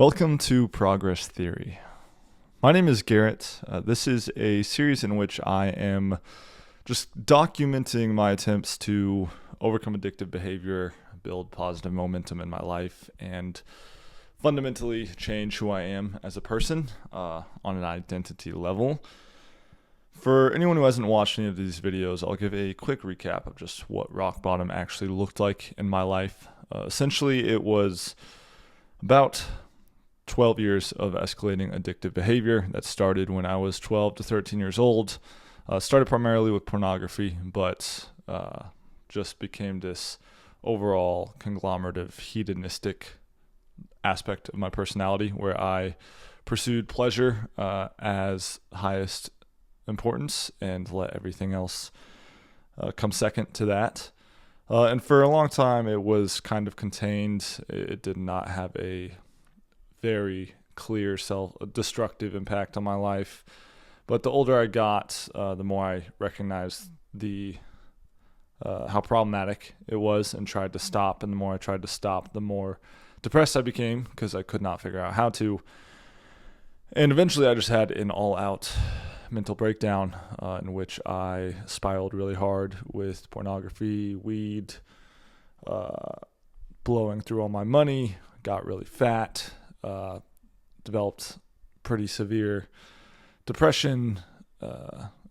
Welcome to Progress Theory. My name is Garrett. This is a series in which I am just documenting my attempts to overcome addictive behavior, build positive momentum in my life, and fundamentally change who I am as a person on an identity level. For anyone who hasn't watched any of these videos, I'll give a quick recap of just what rock bottom actually looked like in my life. Essentially, it was about 12 years of escalating addictive behavior that started when I was 12 to 13 years old. Started primarily with pornography, but just became this overall conglomerate of hedonistic aspect of my personality where I pursued pleasure as highest importance and let everything else come second to that. And for a long time, it was kind of contained. It did not have a very clear self-destructive impact on my life. But the older I got, the more I recognized how problematic it was and tried to stop. And the more I tried to stop, the more depressed I became because I could not figure out how to. And eventually I just had an all-out mental breakdown in which I spiraled really hard with pornography, weed, blowing through all my money, got really fat, developed pretty severe depression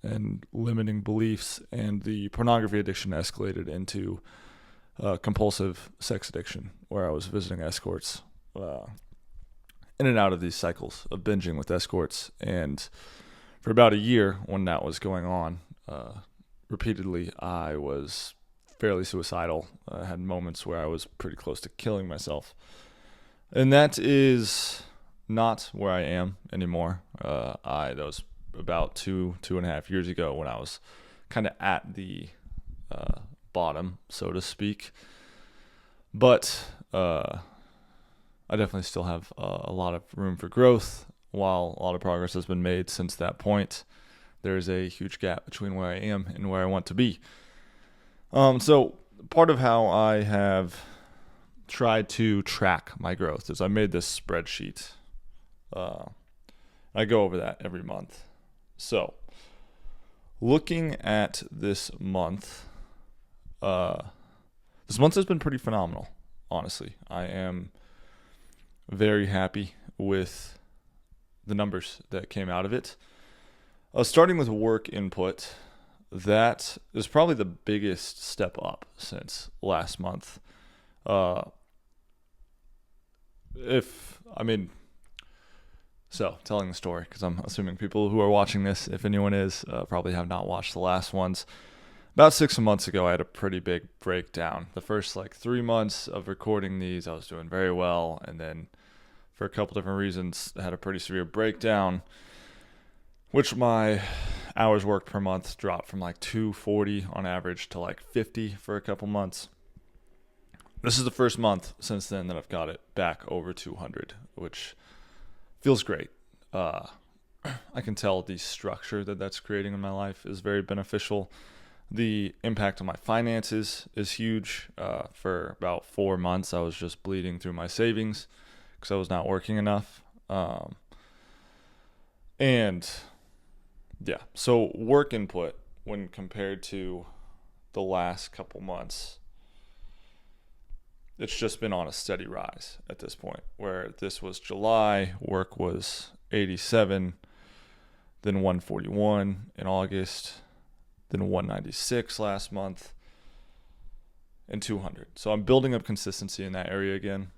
and limiting beliefs, and the pornography addiction escalated into compulsive sex addiction, where I was visiting escorts in and out of these cycles of binging with escorts. And for about a year when that was going on, repeatedly, I was fairly suicidal. I had moments where I was pretty close to killing myself. And that is not where I am anymore. That was about two and a half years ago when I was kind of at the bottom, so to speak. But I definitely still have a lot of room for growth. While a lot of progress has been made since that point, there is a huge gap between where I am and where I want to be. So part of how I have tried to track my growth is I made this spreadsheet. I go over that every month. So looking at this month has been pretty phenomenal, honestly. I am very happy with the numbers that came out of it. Starting with work input, that is probably the biggest step up since last month. Telling the story, because I'm assuming people who are watching this, if anyone is, probably have not watched the last ones. About 6 months ago, I had a pretty big breakdown. The first 3 months of recording these, I was doing very well, and then for a couple different reasons, I had a pretty severe breakdown, which my hours worked per month dropped from 240 on average to 50 for a couple months. This is the first month since then that I've got it back over 200, which feels great. I can tell the structure that's creating in my life is very beneficial. The impact on my finances is huge. For about 4 months, I was just bleeding through my savings because I was not working enough. So work input, when compared to the last couple months, it's just been on a steady rise at this point, where this was July, work was 87, then 141 in August, then 196 last month, and 200. So I'm building up consistency in that area again.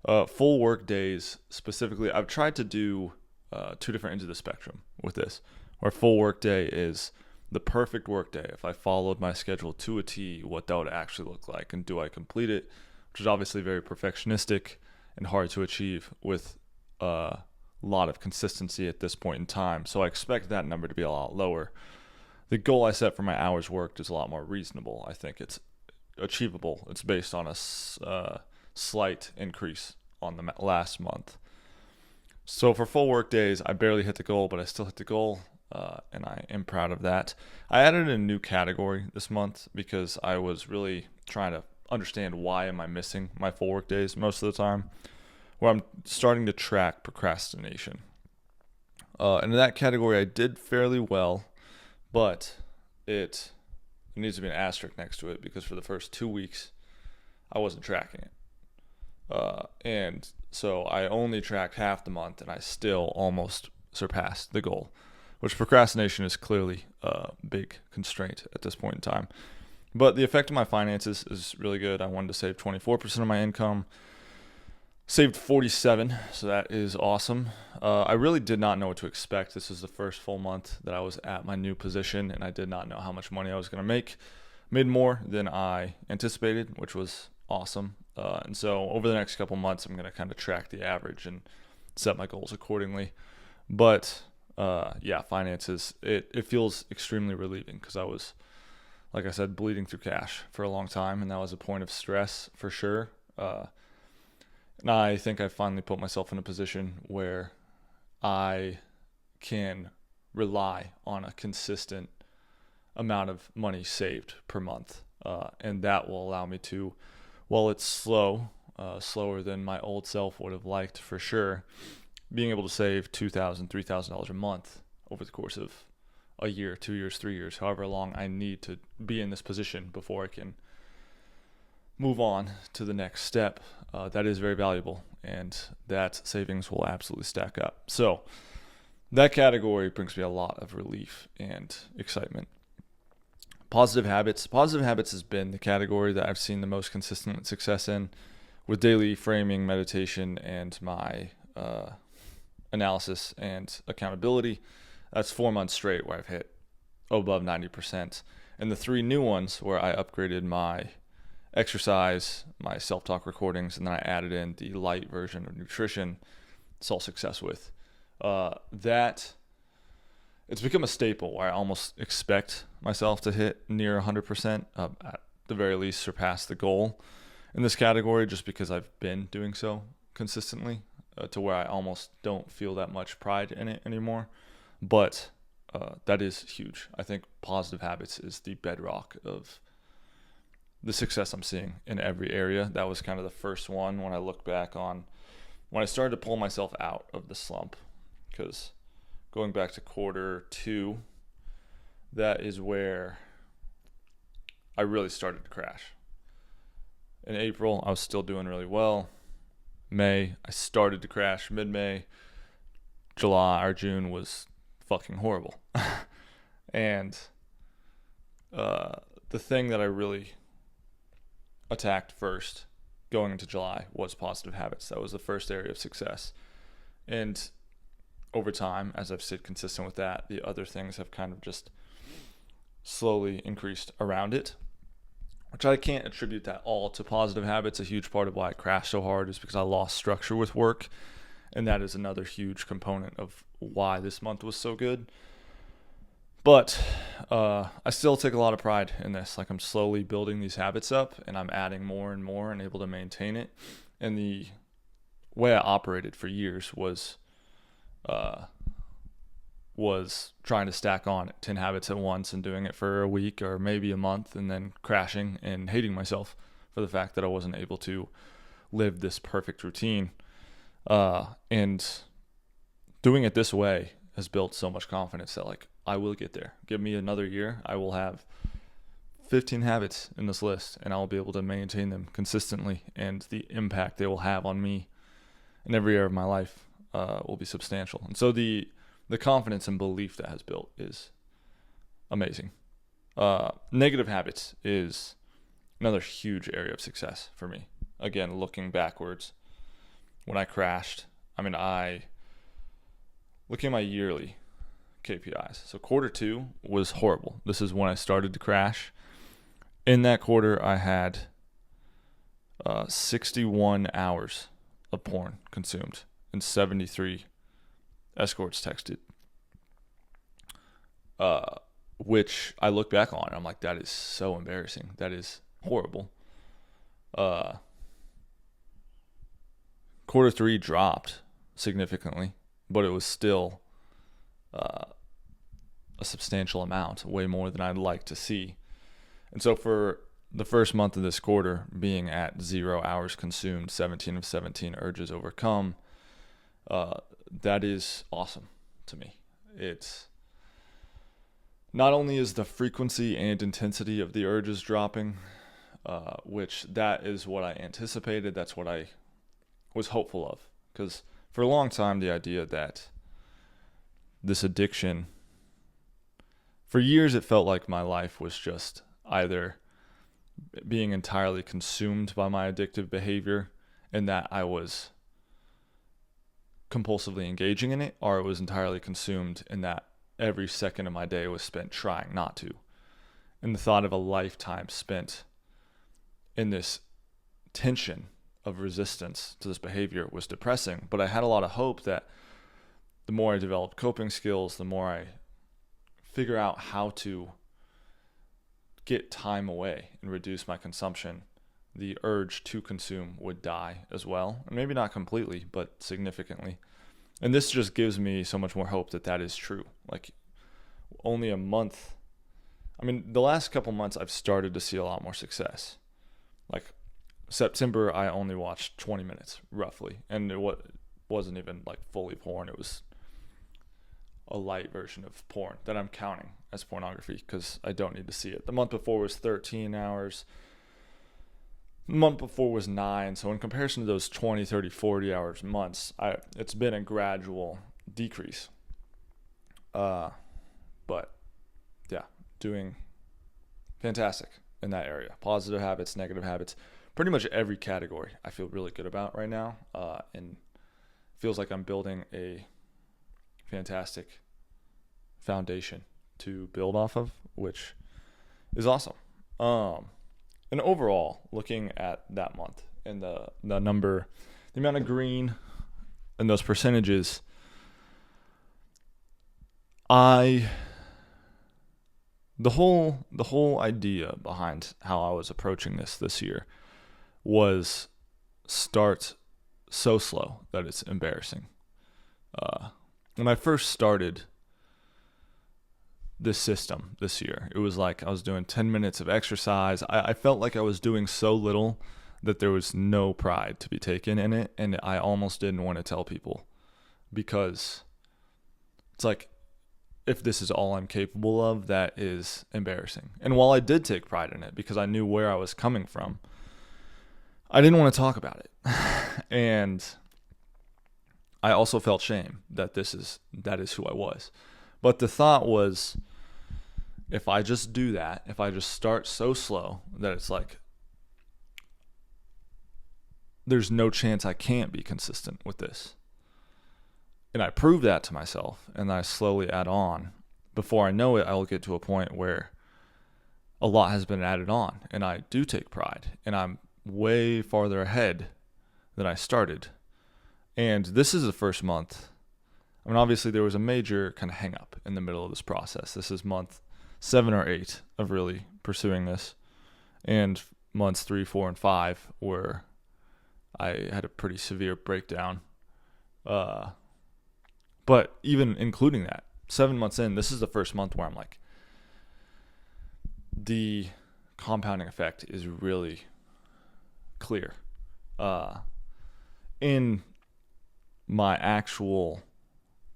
Full work days specifically, I've tried to do two different ends of the spectrum with this, where full work day is the perfect work day. If I followed my schedule to a T, what that would actually look like, and do I complete it, which is obviously very perfectionistic and hard to achieve with a lot of consistency at this point in time. So I expect that number to be a lot lower. The goal I set for my hours worked is a lot more reasonable. I think it's achievable. It's based on a slight increase on the last month. So for full work days, I barely hit the goal, but I still hit the goal, and I am proud of that. I added a new category this month because I was really trying to understand why am I missing my full work days most of the time. where I'm starting to track procrastination. And in that category, I did fairly well, but it needs to be an asterisk next to it because for the first 2 weeks, I wasn't tracking it. And so I only tracked half the month, and I still almost surpassed the goal, which procrastination is clearly a big constraint at this point in time. But the effect of my finances is really good. I wanted to save 24% of my income. Saved 47, so that is awesome. I really did not know what to expect. This is the first full month that I was at my new position, and I did not know how much money I was going to make. Made more than I anticipated, which was awesome. And so over the next couple months, I'm going to kind of track the average and set my goals accordingly. But finances, it feels extremely relieving because I was, like I said, bleeding through cash for a long time, and that was a point of stress for sure. And I think I finally put myself in a position where I can rely on a consistent amount of money saved per month. And that will allow me to, while it's slower than my old self would have liked for sure, being able to save $2,000, $3,000 a month over the course of a year, 2 years, 3 years, however long I need to be in this position before I can move on to the next step. That is very valuable, and that savings will absolutely stack up. So that category brings me a lot of relief and excitement. Positive habits. Positive habits has been the category that I've seen the most consistent success in, with daily framing, meditation, and my analysis and accountability. That's 4 months straight where I've hit above 90%. And the 3 new ones where I upgraded my exercise, my self-talk recordings, and then I added in the light version of nutrition, saw success with. That it's become a staple where I almost expect myself to hit near 100%, at the very least surpass the goal in this category, just because I've been doing so consistently, to where I almost don't feel that much pride in it anymore. But that is huge. I think positive habits is the bedrock of the success I'm seeing in every area. That was kind of the first one when I look back on when I started to pull myself out of the slump, because going back to Q2, that is where I really started to crash. In April, I was still doing really well. May, I started to crash. Mid-May, July or June was fucking horrible. And the thing that I really attacked first going into July was positive habits. That was the first area of success. And over time, as I've stayed consistent with that, the other things have kind of just slowly increased around it, which I can't attribute that all to positive habits. A huge part of why I crashed so hard is because I lost structure with work. And that is another huge component of why this month was so good. But I still take a lot of pride in this. Like, I'm slowly building these habits up, and I'm adding more and more and able to maintain it. And the way I operated for years was trying to stack on 10 habits at once and doing it for a week or maybe a month, and then crashing and hating myself for the fact that I wasn't able to live this perfect routine. And doing it this way has built so much confidence that, like, I will get there. Give me another year. I will have 15 habits in this list, and I'll be able to maintain them consistently. And the impact they will have on me in every area of my life will be substantial. And so the confidence and belief that has built is amazing. Negative habits is another huge area of success for me. Again, looking backwards, when I crashed, looking at my yearly KPIs. So Q2 was horrible. This is when I started to crash. In that quarter, I had 61 hours of porn consumed and 73 escorts texted, which I look back on and I'm like, that is so embarrassing. That is horrible. Q3 dropped significantly, but it was still a substantial amount, way more than I'd like to see. And so for the first month of this quarter being at 0 hours consumed, 17 of 17 urges overcome, that is awesome to me. It's not only is the frequency and intensity of the urges dropping, which that is what I anticipated. That's what I was hopeful of. Because for a long time, the idea that this addiction, for years, it felt like my life was just either being entirely consumed by my addictive behavior and that I was compulsively engaging in it, or it was entirely consumed in that every second of my day was spent trying not to. And the thought of a lifetime spent in this tension of resistance to this behavior was depressing. But I had a lot of hope that the more I developed coping skills, the more I figure out how to get time away and reduce my consumption, the urge to consume would die as well. And maybe not completely, but significantly. And this just gives me so much more hope that that is true. Like, only a month. I mean, the last couple months, I've started to see a lot more success. Like, September, I only watched 20 minutes, roughly. And it wasn't even, like, fully porn. It was a light version of porn that I'm counting as pornography because I don't need to see it. The month before was 13 hours. The month before was 9. So in comparison to those 20, 30, 40 hours months, it's been a gradual decrease. But yeah, doing fantastic in that area. Positive habits, negative habits, pretty much every category I feel really good about right now. And feels like I'm building a fantastic foundation to build off of, which is awesome. And overall, looking at that month and the number, the amount of green and those percentages, the whole idea behind how I was approaching this year was start so slow that it's embarrassing. When I first started this system this year, it was like I was doing 10 minutes of exercise. I felt like I was doing so little that there was no pride to be taken in it, and I almost didn't want to tell people because it's like, if this is all I'm capable of, that is embarrassing. And while I did take pride in it because I knew where I was coming from, I didn't want to talk about it. And I also felt shame that that is who I was. But the thought was, if I just do that, if I just start so slow that it's like, there's no chance I can't be consistent with this. And I prove that to myself, and I slowly add on. Before I know it, I will get to a point where a lot has been added on, and I do take pride, and I'm way farther ahead than I started. And this is the first month. I mean, obviously there was a major kind of hang up in the middle of this process. This is month 7 or 8 of really pursuing this. And months 3, 4, and 5 where I had a pretty severe breakdown. But even including that, 7 months in, this is the first month where I'm like, the compounding effect is really clear. In my actual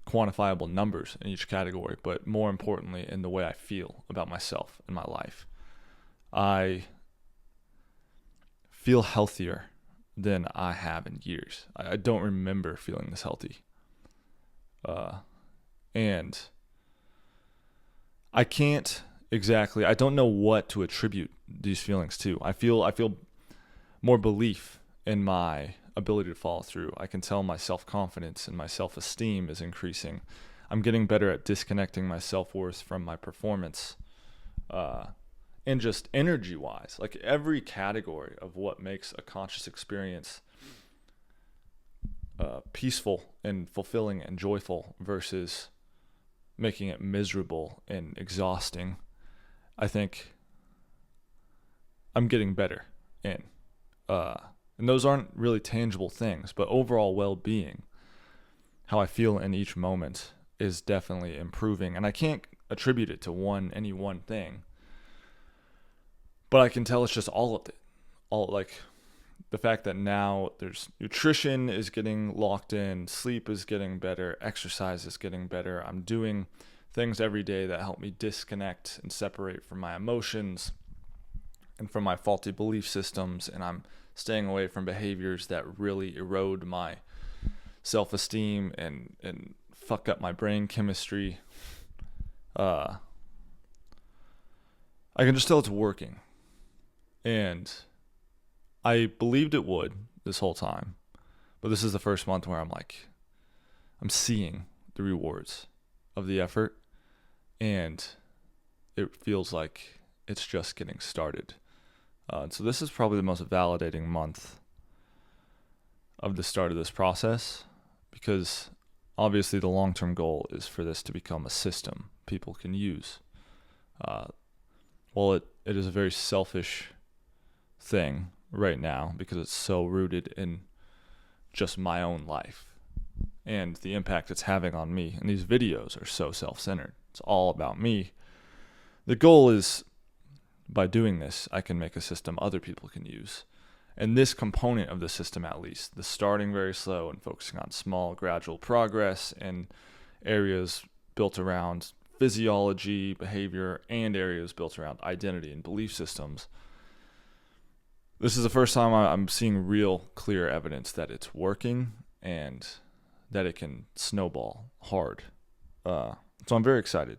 quantifiable numbers in each category, but more importantly, in the way I feel about myself and my life. I feel healthier than I have in years. I don't remember feeling this healthy. And I don't know what to attribute these feelings to. I feel more belief in my ability to follow through. I can tell my self-confidence and my self-esteem is increasing. I'm getting better at disconnecting my self-worth from my performance. And just energy-wise, like every category of what makes a conscious experience peaceful and fulfilling and joyful versus making it miserable and exhausting, I think I'm getting better in. And those aren't really tangible things, but overall well-being, how I feel in each moment, is definitely improving. And I can't attribute it to any one thing. But I can tell it's just all of it. All like the fact that now there's nutrition is getting locked in, sleep is getting better, exercise is getting better. I'm doing things every day that help me disconnect and separate from my emotions and from my faulty belief systems, and I'm staying away from behaviors that really erode my self-esteem and fuck up my brain chemistry. I can just tell it's working. And I believed it would this whole time. But this is the first month where I'm seeing the rewards of the effort. And it feels like it's just getting started. So this is probably the most validating month of the start of this process, because obviously the long-term goal is for this to become a system people can use. Well, it is a very selfish thing right now because it's so rooted in just my own life and the impact it's having on me. And these videos are so self-centered. It's all about me. The goal is, by doing this, I can make a system other people can use. And this component of the system, at least, the starting very slow and focusing on small, gradual progress in areas built around physiology, behavior, and areas built around identity and belief systems. This is the first time I'm seeing real, clear evidence that it's working and that it can snowball hard. So I'm very excited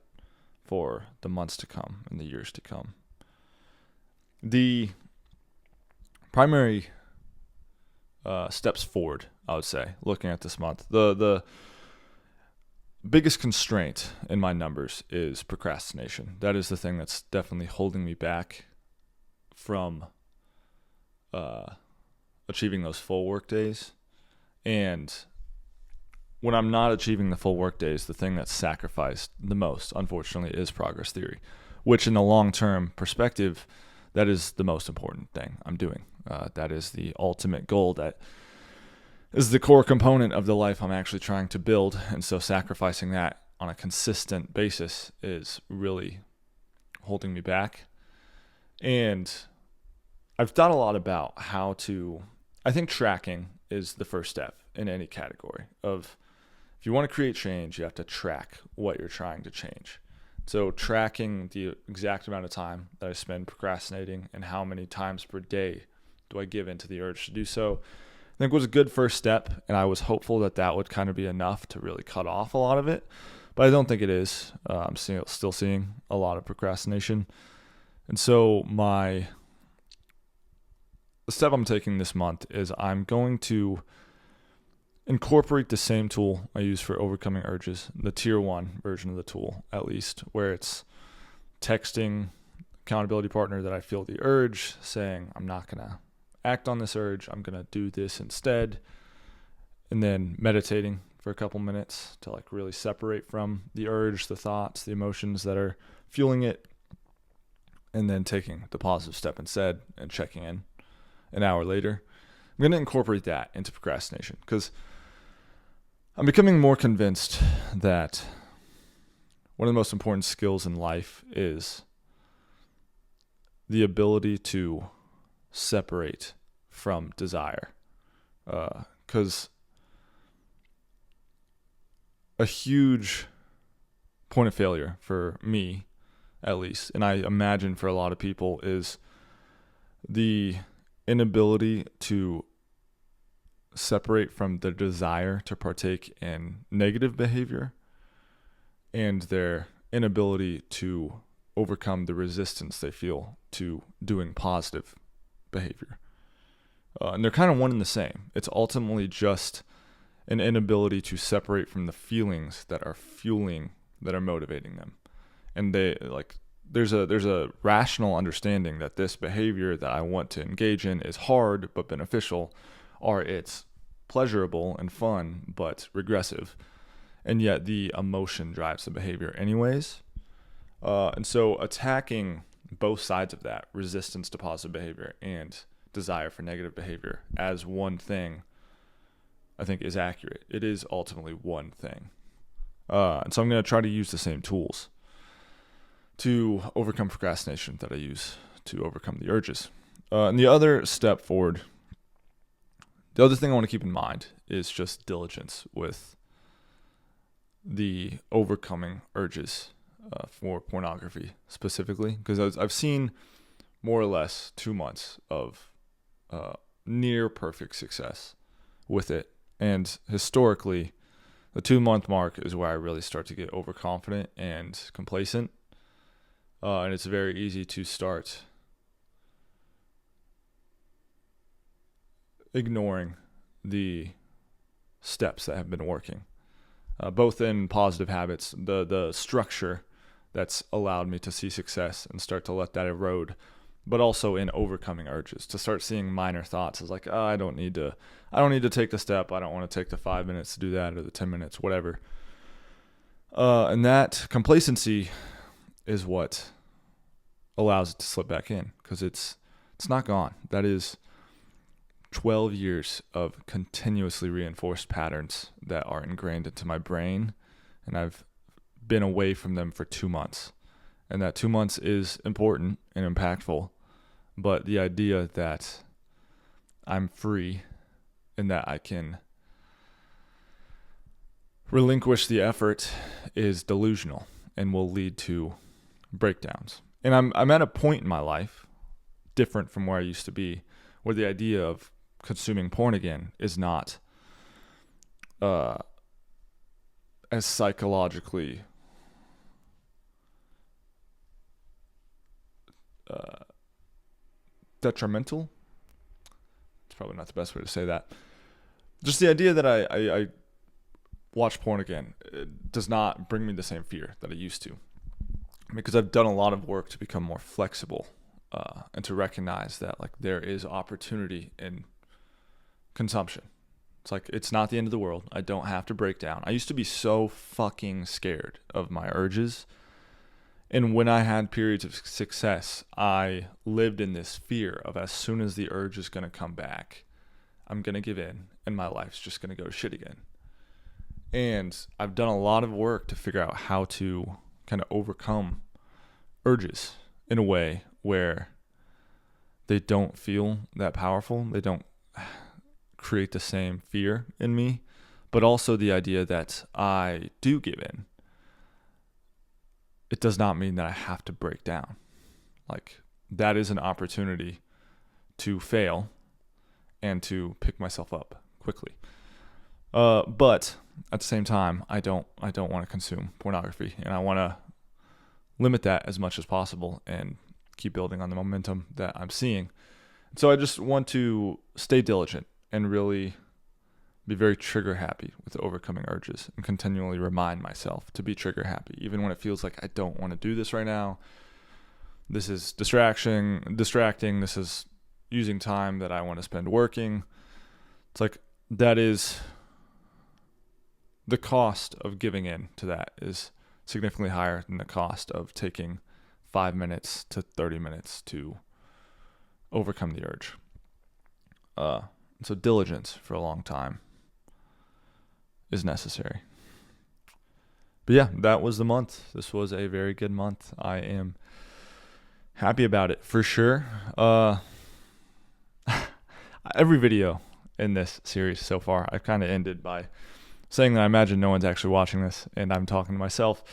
for the months to come and the years to come. The primary steps forward, I would say, looking at this month, the biggest constraint in my numbers is procrastination. That is the thing that's definitely holding me back from achieving those full work days. And when I'm not achieving the full work days, the thing that's sacrificed the most, unfortunately, is progress theory, which in the long-term perspective, that is the most important thing I'm doing. That is the ultimate goal. That is the core component of the life I'm actually trying to build. And so sacrificing that on a consistent basis is really holding me back. And I've thought a lot about how to, I think tracking is the first step in any category of, if you want to create change, you have to track what you're trying to change. So tracking the exact amount of time that I spend procrastinating and how many times per day do I give into the urge to do so, I think was a good first step. And I was hopeful that that would kind of be enough to really cut off a lot of it. But I don't think it is. I'm still seeing a lot of procrastination. And so the step I'm taking this month is I'm going to incorporate the same tool I use for overcoming urges, the tier 1 version of the tool, at least, where it's texting accountability partner that I feel the urge, saying I'm not going to act on this urge, I'm going to do this instead, and then meditating for a couple minutes to really separate from the urge, the thoughts, the emotions that are fueling it, and then taking the positive step instead and checking in an hour later. I'm going to incorporate that into procrastination because I'm becoming more convinced that one of the most important skills in life is the ability to separate from desire. Because a huge point of failure for me, at least, and I imagine for a lot of people, is the inability to separate from the desire to partake in negative behavior and their inability to overcome the resistance they feel to doing positive behavior. And they're kind of one and the same. It's ultimately just an inability to separate from the feelings that are motivating them. And there's a rational understanding that this behavior that I want to engage in is hard but beneficial, or it's pleasurable and fun but regressive. And yet the emotion drives the behavior anyways. And so attacking both sides of that, resistance to positive behavior and desire for negative behavior, as one thing, I think is accurate. It is ultimately one thing. And so I'm going to try to use the same tools to overcome procrastination that I use to overcome the urges. And the other step forward, the other thing I want to keep in mind is just diligence with the overcoming urges for pornography specifically, because I've seen more or less 2 months of near perfect success with it. And historically, the 2-month mark is where I really start to get overconfident and complacent. And it's very easy to start ignoring the steps that have been working, both in positive habits, the structure that's allowed me to see success and start to let that erode, but also in overcoming urges, to start seeing minor thoughts as like, oh, I don't need to take the step. I don't want to take the 5 minutes to do that, or the 10 minutes, whatever. And that complacency is what allows it to slip back in, because it's not gone. That is 12 years of continuously reinforced patterns that are ingrained into my brain, and I've been away from them for 2 months. And that 2 months is important and impactful, but the idea that I'm free and that I can relinquish the effort is delusional and will lead to breakdowns. And I'm at a point in my life, different from where I used to be, where the idea of consuming porn again is not as psychologically detrimental. It's probably not the best way to say that. Just the idea that I watch porn again, it does not bring me the same fear that it used to, because I've done a lot of work to become more flexible and to recognize that like there is opportunity in consumption. It's like, it's not the end of the world. I don't have to break down. I used to be so fucking scared of my urges. And when I had periods of success, I lived in this fear of, as soon as the urge is going to come back, I'm going to give in and my life's just going to go to shit again. And I've done a lot of work to figure out how to kind of overcome urges in a way where they don't feel that powerful. They don't create the same fear in me, but also the idea that I do give in. It does not mean that I have to break down. Like, that is an opportunity to fail and to pick myself up quickly. But at the same time, I don't want to consume pornography, and I want to limit that as much as possible and keep building on the momentum that I'm seeing. So I just want to stay diligent and really be very trigger happy with overcoming urges, and continually remind myself to be trigger happy, even when it feels like I don't want to do this right now. This is distracting. This is using time that I want to spend working. It's like, that is the cost of giving in to that is significantly higher than the cost of taking 5 minutes to 30 minutes to overcome the urge. So diligence for a long time is necessary. But yeah, that was the month. This was a very good month. I am happy about it for sure. Every video in this series so far, I've kind of ended by saying that I imagine no one's actually watching this, and I'm talking to myself.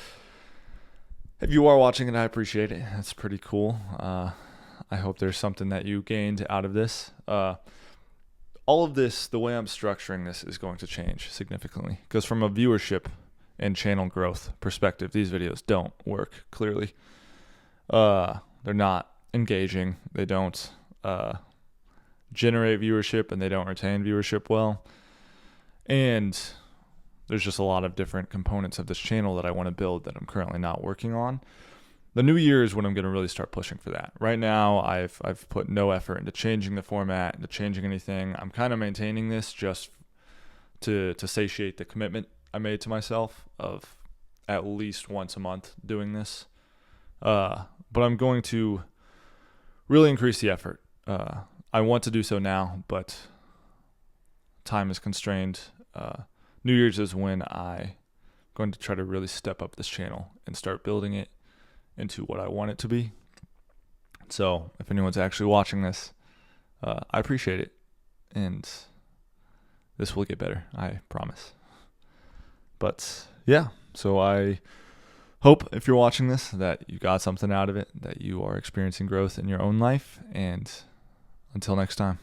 If you are watching it, I appreciate it. That's pretty cool. I hope there's something that you gained out of this. All of this, the way I'm structuring this, is going to change significantly, because from a viewership and channel growth perspective, these videos don't work clearly. They're not engaging. They don't generate viewership, and they don't retain viewership well. And there's just a lot of different components of this channel that I want to build that I'm currently not working on. The new year is when I'm going to really start pushing for that. Right now, I've put no effort into changing the format, into changing anything. I'm kind of maintaining this just to satiate the commitment I made to myself of at least once a month doing this. But I'm going to really increase the effort. I want to do so now, but time is constrained. New Year's is when I'm going to try to really step up this channel and start building it into what I want it to be. So if anyone's actually watching this, I appreciate it. And this will get better, I promise. But yeah, so I hope if you're watching this that you got something out of it, that you are experiencing growth in your own life. And until next time.